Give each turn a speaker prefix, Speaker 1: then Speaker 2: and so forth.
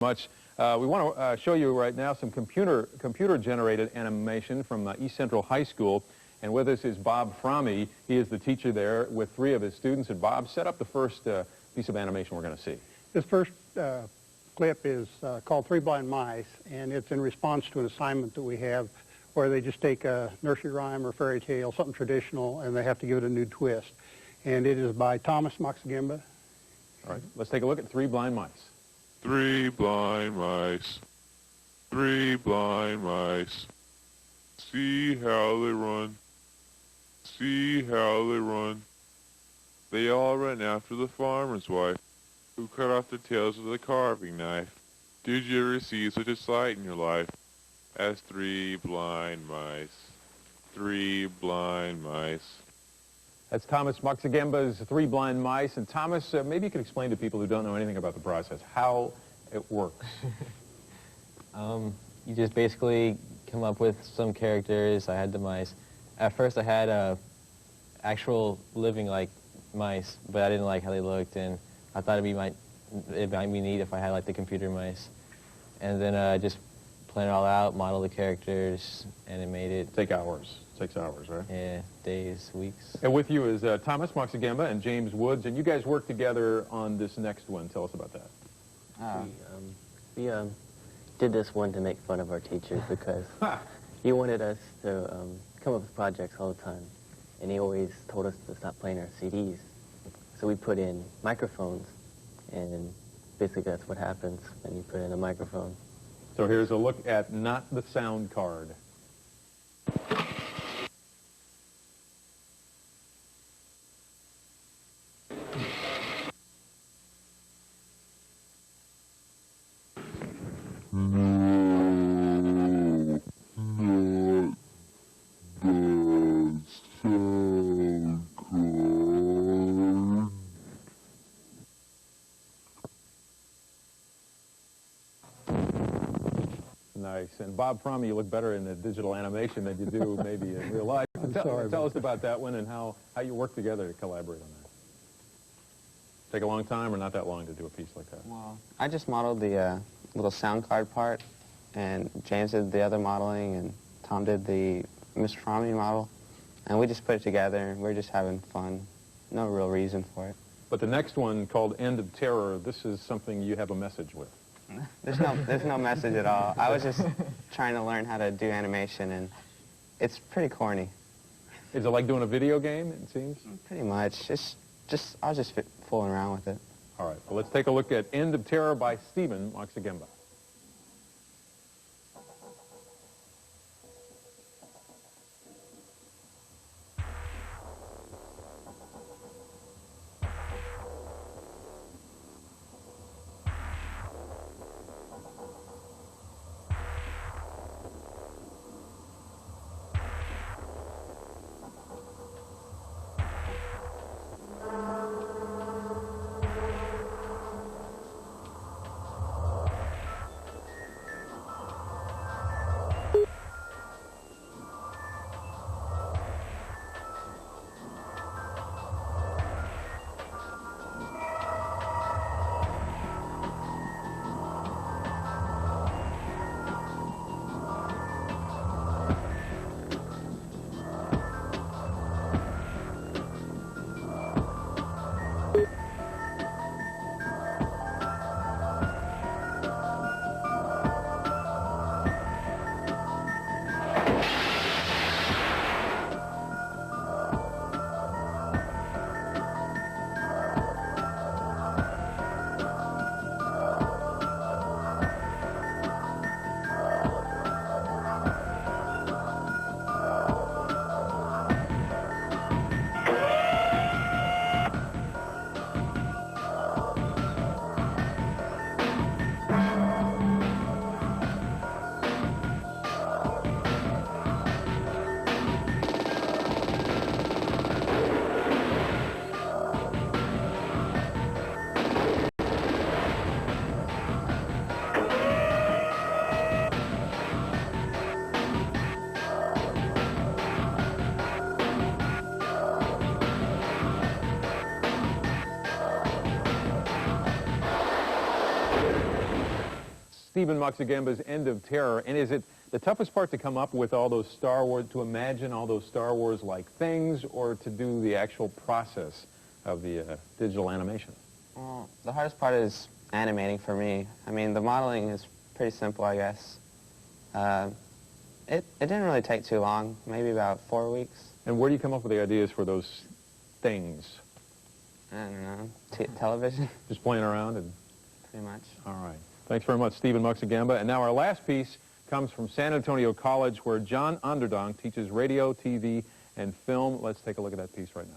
Speaker 1: much. We want to show you right now some computer-generated animation from East Central High School. And with us is Bob Fromme. He is the teacher there with 3 of his students. And Bob, set up the first piece of animation we're going to see.
Speaker 2: This first clip is called Three Blind Mice, and it's in response to an assignment that we have where they just take a nursery rhyme or fairy tale, something traditional, and they have to give it a new twist. And it is by Thomas Moxagimba.
Speaker 1: All right, let's take a look at Three Blind Mice.
Speaker 3: 3 blind mice, 3 blind mice, see how they run, see how they run. They all ran after the farmer's wife, who cut off their tails with a carving knife. Did you ever see such a sight in your life as 3 blind mice, 3 blind mice?
Speaker 1: That's Thomas Moxagemba's 3 Blind Mice. And Thomas, maybe you could explain to people who don't know anything about the process how it works.
Speaker 4: You just basically come up with some characters. I had the mice. At first I had actual living like mice, but I didn't like how they looked, and I thought it might be neat if I had like the computer mice. And then just plan it all out, model the characters, animate it.
Speaker 1: Take hours. 6 hours, right?
Speaker 4: Yeah, days, weeks.
Speaker 1: And with you is Thomas Moxagemba and James Woods, and you guys work together on this next one. Tell us about that.
Speaker 5: We did this one to make fun of our teacher because he wanted us to come up with projects all the time, and he always told us to stop playing our CDs. So we put in microphones, and basically that's what happens when you put in a microphone.
Speaker 1: So here's a look at Not the Sound Card. Nice. And Bob Fromme, you look better in the digital animation than you do maybe in real life. Tell us about that one and how you work together to collaborate on that. Take a long time or not that long to do a piece like that?
Speaker 6: Well, I just modeled the little sound card part, and James did the other modeling, and Tom did the Mr. Fromme model, and we just put it together, and we're just having fun. No real reason for it.
Speaker 1: But the next one, called End of Terror, this is something you have a message with.
Speaker 6: There's no message at all. I was just trying to learn how to do animation, and it's pretty corny.
Speaker 1: Is it like doing a video game, it seems?
Speaker 6: Pretty much. I was just fooling around with it.
Speaker 1: All right, well, let's take a look at End of Terror by Stephen Moxagemba. Stephen Muxagemba's End of Terror. And is it the toughest part to come up with all those Star Wars, to imagine all those Star Wars-like things, or to do the actual process of the digital animation?
Speaker 6: Well, the hardest part is animating for me. I mean, the modeling is pretty simple, I guess. It didn't really take too long, maybe about 4 weeks.
Speaker 1: And where do you come up with the ideas for those things?
Speaker 6: I don't know, television,
Speaker 1: Just playing around and...
Speaker 6: pretty much.
Speaker 1: All right. Thanks very much, Stephen Muxagamba. And now our last piece comes from San Antonio College, where John Onderdonk teaches radio, TV, and film. Let's take a look at that piece right now.